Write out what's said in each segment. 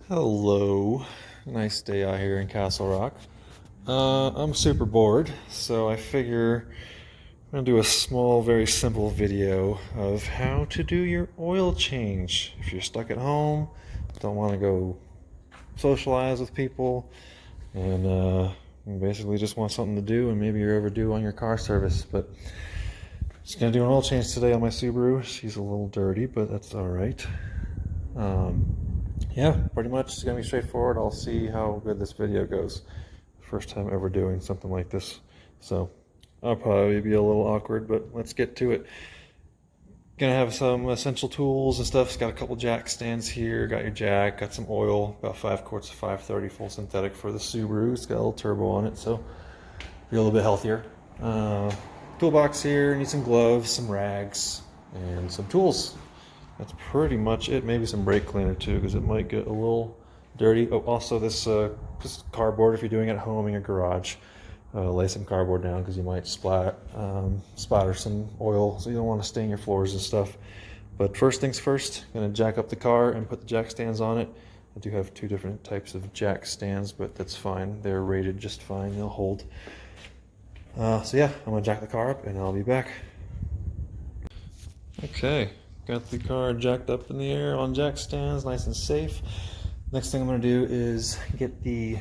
Hello, nice day out here in Castle Rock. I'm super bored, so I figure I'm gonna do a small, very simple video of how to do your oil change. If you're stuck at home, don't want to go socialize with people, and you basically just want something to do, and maybe you're overdue on your car service. But just gonna do an oil change today on my Subaru. She's a little dirty, but that's all right. Yeah, pretty much it's gonna be straightforward. I'll see how good this video goes. First time ever doing something like this, so I'll probably be a little awkward, but let's get to it. Gonna have some essential tools and stuff. It's got a couple jack stands here. Got your jack. Got some oil. About 5 quarts of 530 full synthetic for the Subaru. It's got a little turbo on it, so be a little bit healthier. Toolbox here. Need some gloves, some rags, and some tools. That's pretty much it. Maybe some brake cleaner too, because it might get a little dirty. Oh, also this cardboard if you're doing it at home in your garage. Lay some cardboard down because you might splatter some oil, so you don't want to stain your floors and stuff. But first things first, I'm gonna jack up the car and put the jack stands on it. I do have 2 different types of jack stands, but that's fine. They're rated just fine. They'll hold. So yeah, I'm gonna jack the car up and I'll be back. Okay. Got the car jacked up in the air on jack stands, nice and safe. Next thing I'm going to do is get the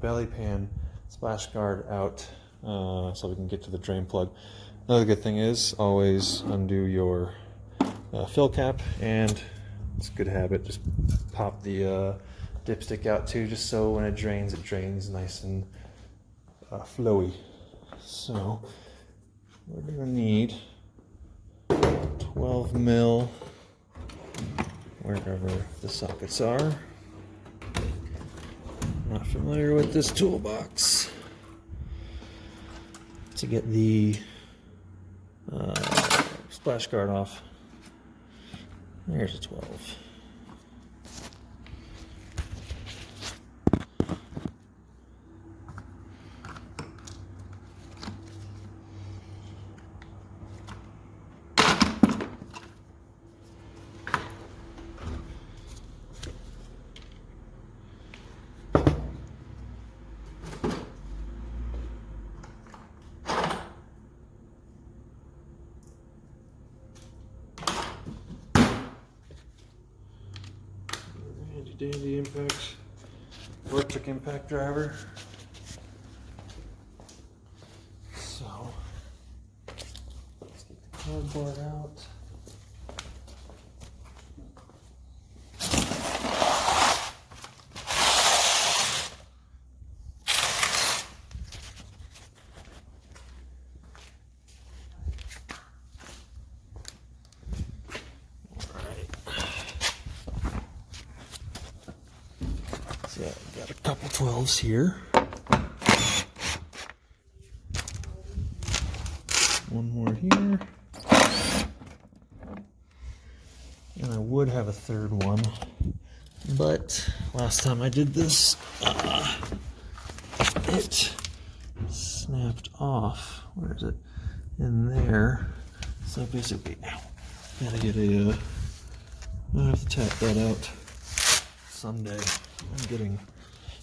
belly pan splash guard out so we can get to the drain plug. Another good thing is always undo your fill cap, and it's a good habit, just pop the dipstick out too, just so when it drains nice and flowy. So we're going to need 12 mil wherever the sockets are. Not familiar with this toolbox. To get the splash guard off, there's a 12. Dandy impact, electric impact driver. So let's get the cardboard out. So got a couple 12s here. One more here. And I would have a third one, but last time I did this, it snapped off. Where is it? In there. So basically, gotta get a, I have to tap that out someday. I'm getting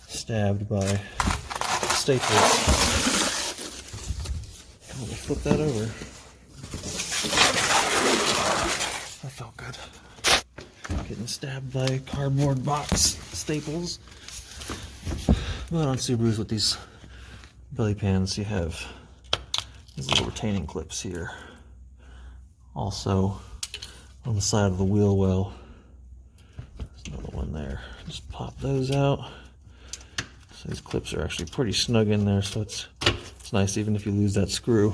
stabbed by staples. I'll just flip that over. That felt good. Getting stabbed by cardboard box staples. But on Subarus with these belly pans, you have these little retaining clips here. Also, on the side of the wheel well, there's another one there. Just pop those out. So these clips are actually pretty snug in there, so it's nice. Even if you lose that screw,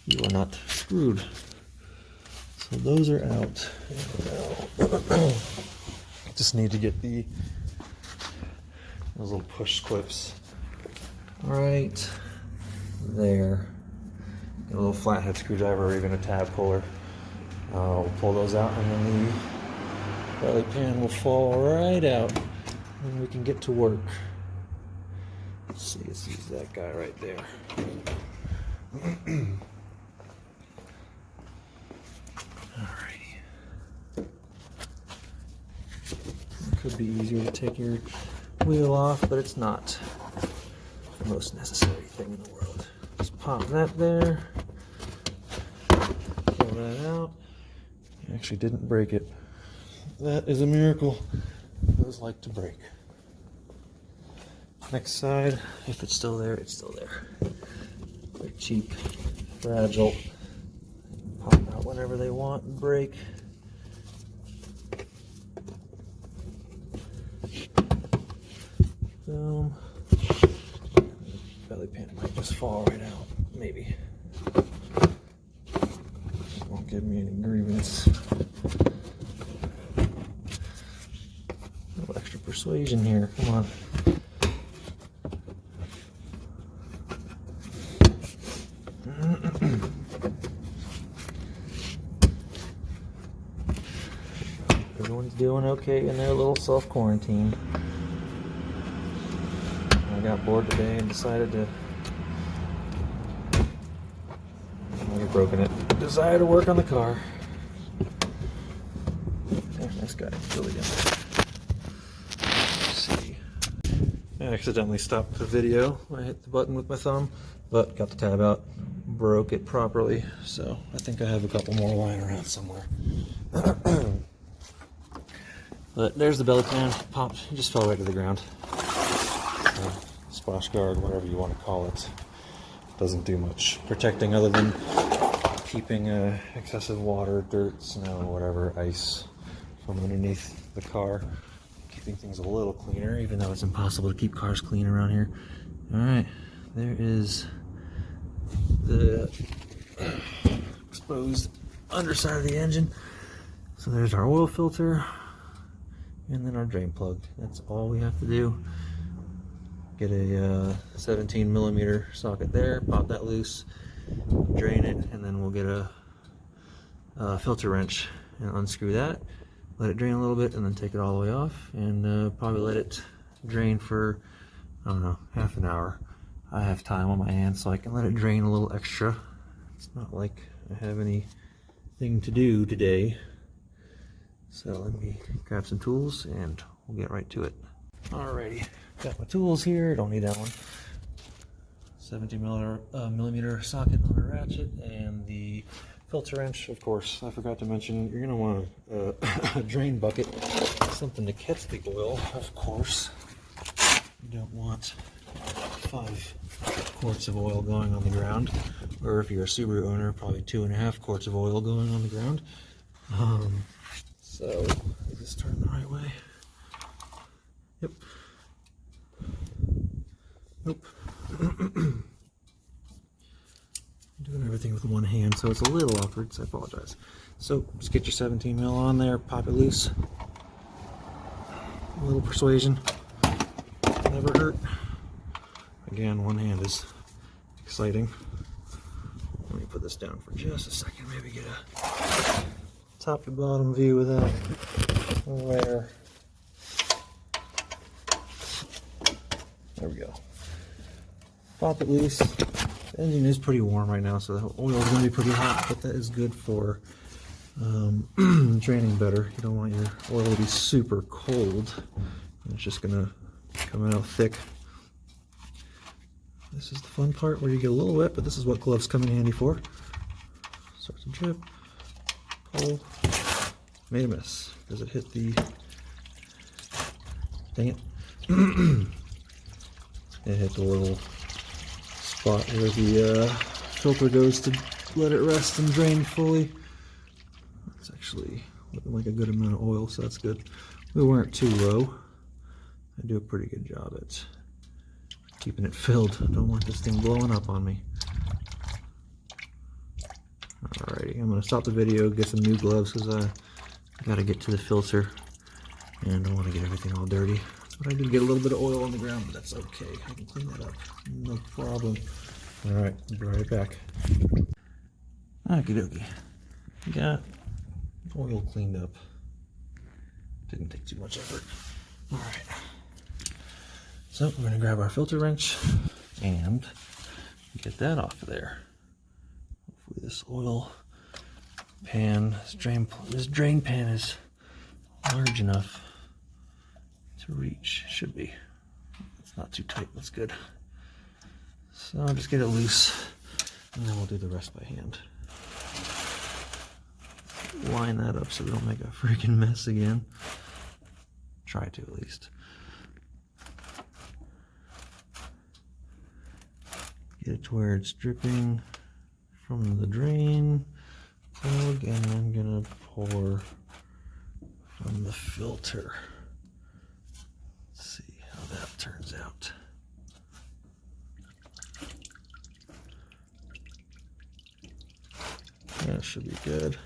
you are not screwed. So those are out. Just need to get those little push clips right there. Get a little flathead screwdriver or even a tab puller. We'll pull those out, and then the belly pan will fall right out, and we can get to work. Let's see, let's use that guy right there. Alrighty. Could be easier to take your wheel off, but it's not the most necessary thing in the world. Just pop that there. Pull that out. I actually didn't break it. That is a miracle. Those like to break. Next side, if it's still there, it's still there. They're cheap, fragile. Pop out whenever they want and break. Boom. Belly pin might just fall right out, maybe. Won't give me any grievance. A little extra persuasion here, come on. Everyone's doing okay in their little self-quarantine. I got bored today and decided to... I've broken it. Decided to work on the car. Yeah, nice guy. Really good. Let's see. I accidentally stopped the video. I hit the button with my thumb, but got the tab out. Broke it properly, so I think I have a couple more lying around somewhere. But there's the belly pan. Popped. It just fell right to the ground. Splash guard, whatever you want to call it. Doesn't do much protecting other than keeping excessive water, dirt, snow, whatever, ice from underneath the car. Keeping things a little cleaner, even though it's impossible to keep cars clean around here. Alright, there is the exposed underside of the engine. So there's our oil filter and then our drain plug. That's all we have to do. Get a 17 millimeter socket there, pop that loose, drain it, and then we'll get a filter wrench and unscrew that, let it drain a little bit, and then take it all the way off, and probably let it drain for, I don't know, half an hour. I have time on my hands, so I can let it drain a little extra. It's not like I have anything to do today. So let me grab some tools and we'll get right to it. Alrighty, got my tools here, don't need that one. 17 millimeter socket on a ratchet, and the filter wrench, of course. I forgot to mention, you're gonna want a drain bucket, something to catch the oil, of course. You don't want 5 quarts of oil going on the ground, or if you're a Subaru owner, probably 2.5 quarts of oil going on the ground. So, is this turn the right way? Yep. Nope. Doing everything with one hand, so it's a little awkward, so I apologize. So, just get your 17 mil on there, pop it loose. A little persuasion. Never hurt. Again, one hand is exciting. Let me put this down for just a second, maybe get a top to bottom view of that. There. There we go. Pop it loose. The engine is pretty warm right now, so the oil is going to be pretty hot, but that is good for draining better. You don't want your oil to be super cold. It's just going to come out thick. This is the fun part where you get a little wet, but this is what gloves come in handy for. Starts to drip. Pull. Made a mess because it hit the... Dang it. It hit the little spot where the filter goes to let it rest and drain fully. It's actually looking like a good amount of oil, so that's good. We weren't too low. I do a pretty good job at keeping it filled. I don't want this thing blowing up on me. Alrighty, I'm going to stop the video, get some new gloves because I got to get to the filter and I don't want to get everything all dirty. But I did get a little bit of oil on the ground, but that's okay. I can clean that up. No problem. Alright, I'll be right back. Okie dokie. Got oil cleaned up. Didn't take too much effort. Alright. So we're going to grab our filter wrench and get that off of there. Hopefully this oil pan, this drain pan is large enough to reach. Should be. It's not too tight. That's good. So I'll just get it loose, and then we'll do the rest by hand. Line that up so we don't make a freaking mess again. Try to, at least. Get it to where it's dripping from the drain plug, and I'm gonna pour from the filter. Let's see how that turns out. That should be good.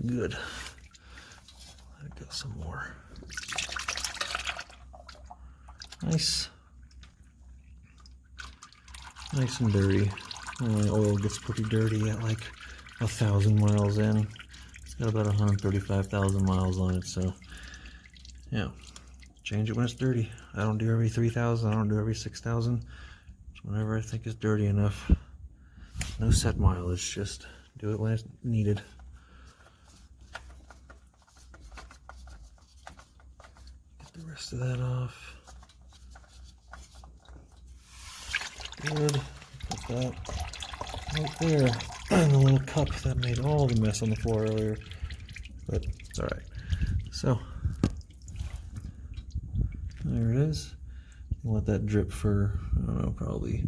Good. Let it go some more. Nice. Nice and dirty. My oil gets pretty dirty at like 1,000 miles in. It's got about 135,000 miles on it, so yeah. Change it when it's dirty. I don't do every 3,000, I don't do every 6,000. Whenever I think it's dirty enough. No set mileage, just do it when it's needed. Get the rest of that off. Good. Put that right there. And the little cup that made all the mess on the floor earlier. But it's alright. So, there it is. Let that drip for, I don't know, probably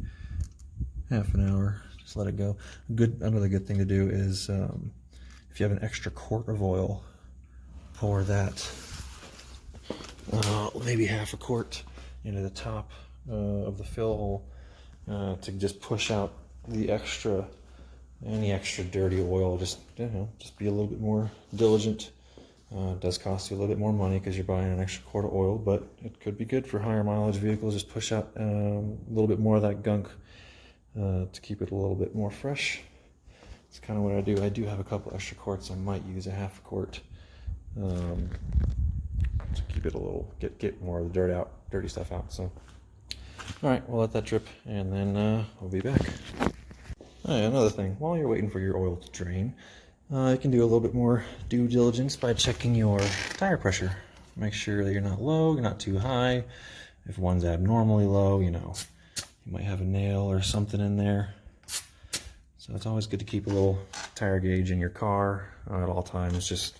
half an hour. Just let it go. Another good thing to do is if you have an extra quart of oil, pour that maybe half a quart into the top of the fill hole to just push out the any extra dirty oil. Just just be a little bit more diligent. It does cost you a little bit more money because you're buying an extra quart of oil, but it could be good for higher mileage vehicles. Just push out a little bit more of that gunk to keep it a little bit more fresh. That's kind of what I do. I do have a couple extra quarts. I might use a half a quart to keep it a little, get more of the dirty stuff out. So, all right, we'll let that drip, and then we'll be back. Another thing, while you're waiting for your oil to drain, you can do a little bit more due diligence by checking your tire pressure. Make sure that you're not low, you're not too high. If one's abnormally low, you might have a nail or something in there. So it's always good to keep a little tire gauge in your car at all times. Just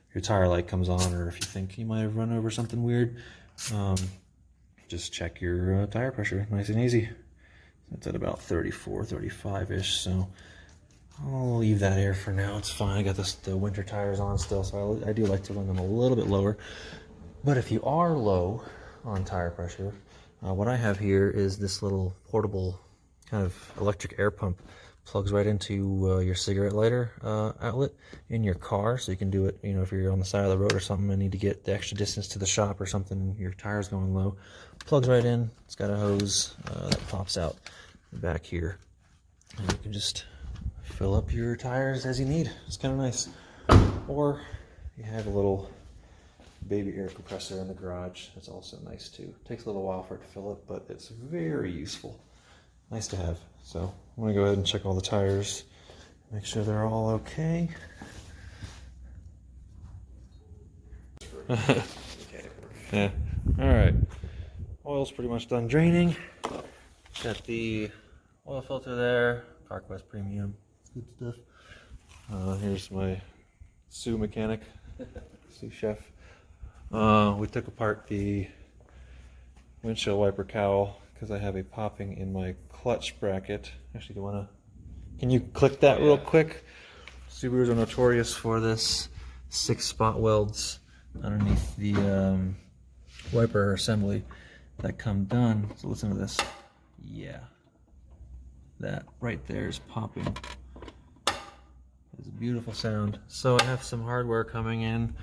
if your tire light comes on, or if you think you might have run over something weird, just check your tire pressure, nice and easy. It's at about 34, 35-ish, so I'll leave that here for now. It's fine. I got the winter tires on still, so I do like to run them a little bit lower. But if you are low on tire pressure, what I have here is this little portable kind of electric air pump. Plugs right into your cigarette lighter outlet in your car, so you can do it, if you're on the side of the road or something and need to get the extra distance to the shop or something, your tire's going low. Plugs right in. It's got a hose that pops out back here, and you can just fill up your tires as you need. It's kind of nice. Or you have a little baby air compressor in the garage. That's also nice too. Takes a little while for it to fill up, but it's very useful. Nice to have. So I'm going to go ahead and check all the tires, make sure they're all okay. Yeah. Alright. Oil's pretty much done draining. Got the oil filter there. CarQuest Premium. Good stuff. Here's my Sue mechanic, Sue chef. We took apart the windshield wiper cowl because I have a popping in my clutch bracket. Actually, can you click that real quick? Subarus are notorious for this 6-spot welds underneath the wiper assembly that come done. So listen to this. Yeah. That right there is popping. It's a beautiful sound. So I have some hardware coming in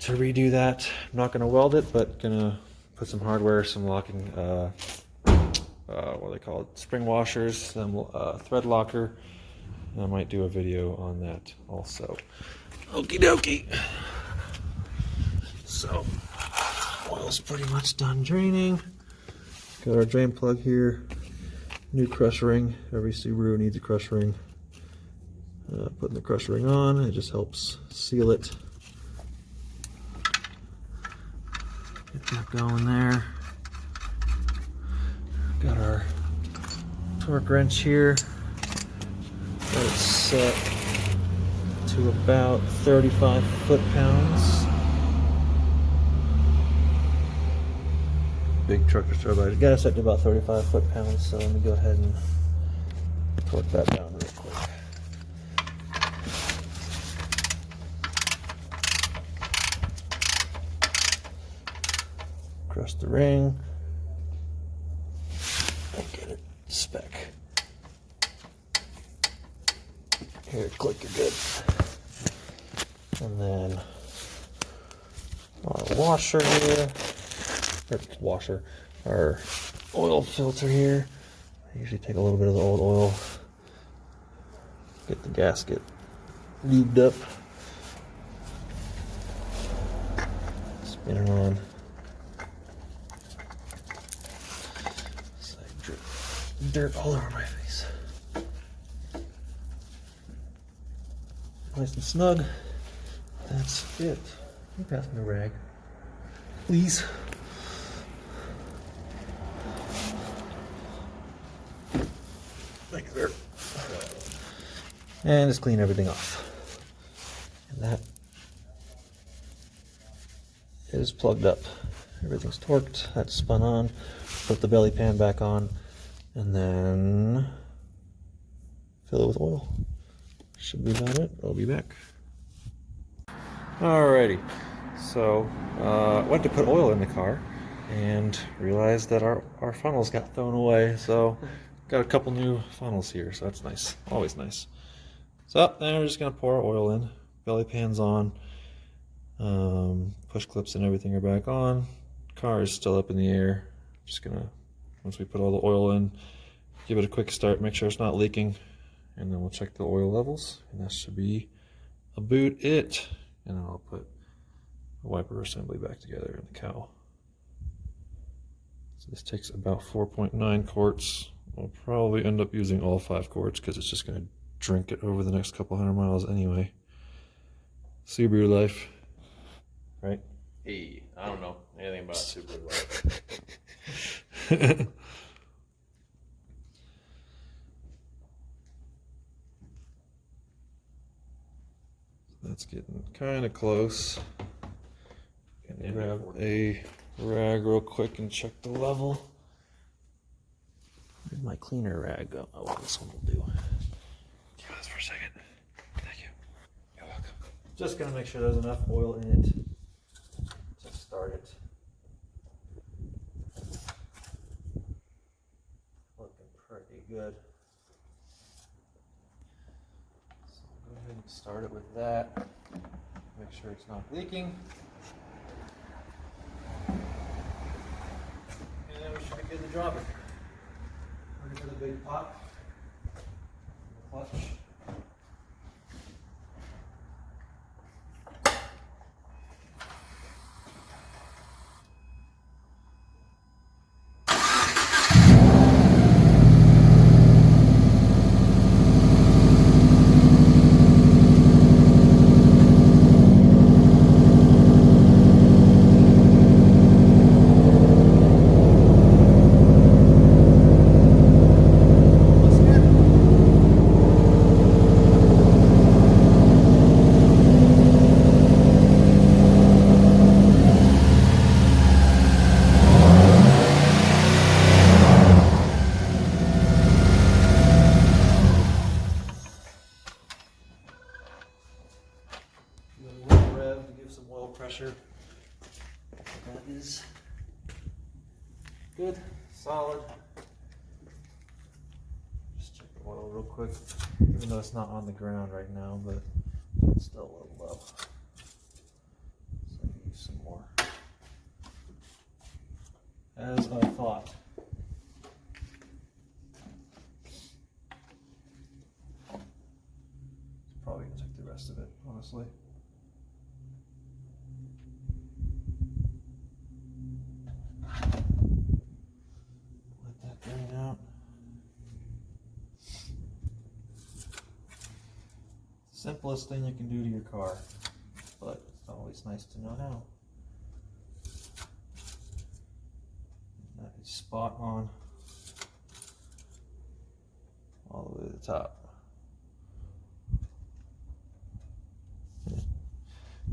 to redo that. I'm not going to weld it, but going to put some hardware, some locking, what do they call it? Spring washers, some thread locker. And I might do a video on that also. Okie dokie. So, oil's pretty much done draining. Got our drain plug here. New crush ring. Every Subaru needs a crush ring. Putting the crush ring on, it just helps seal it. Get that going there. Got our torque wrench here. Got it set to about 35 foot-pounds. Big truck to but I got it set to about 35 foot-pounds, so let me go ahead and torque that down real quick. Across the ring. Get it spec. Here, click, you're good. And then our washer here, our oil filter here. I usually take a little bit of the old oil, get the gasket lubed up, spin it on. So I drip dirt all over my face. Nice and snug. That's it. You pass me the rag, please. Thanks, sir. And just clean everything off. And that is plugged up. Everything's torqued. That's spun on. Put the belly pan back on, and then fill it with oil. Should be about it. I'll be back. Alrighty, so went to put oil in the car and realized that our funnels got thrown away. So got a couple new funnels here, so that's nice. Always nice. So then we're just gonna pour our oil in. Belly pan's on. Push clips and everything are back on. Car is still up in the air. Just gonna, once we put all the oil in, give it a quick start, make sure it's not leaking, and then we'll check the oil levels, and that should be about it. And then I'll put the wiper assembly back together in the cowl. So this takes about 4.9 quarts. I'll probably end up using all 5 quarts because it's just going to drink it over the next couple hundred miles anyway. Subaru life, right? Hey, I don't know anything about Subaru life. That's getting kind of close. Gonna grab a rag real quick and check the level. Where'd my cleaner rag go? Oh, this one will do. Give this for a second. Thank you. You're welcome. Just gonna make sure there's enough oil in it to start it. Looking pretty good. So go ahead and start it with that. Make sure it's not leaking. And then we should be good to drop it. Ready for the big pot. Clutch. Rev to give some oil pressure. That is good, solid. Just check the oil real quick, even though it's not on the ground right now, but it's still a little low. So I can use some more. As I thought. Probably gonna take the rest of it, honestly. Let that drain out. Simplest thing you can do to your car, but it's always nice to know how. That is spot on. All the way to the top.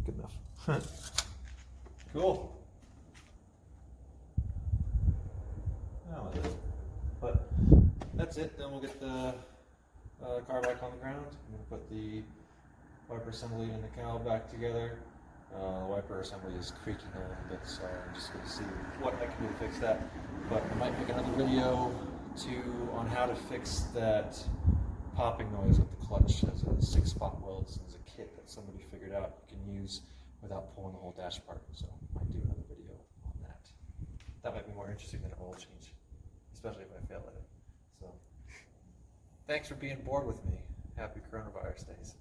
Good enough. Cool. Oh, but that's it. Then we'll get the car back on the ground. I'm gonna put the wiper assembly and the cowl back together. The wiper assembly is creaking a little bit, so I'm just gonna see what I can do to fix that. But I might make another video too on how to fix that popping noise with the clutch. There's a 6-spot welds. There's a kit that somebody figured out you can use without pulling the whole dash apart. So I might do another video on that. That might be more interesting than an oil change, especially if I fail at it. So thanks for being bored with me. Happy coronavirus days.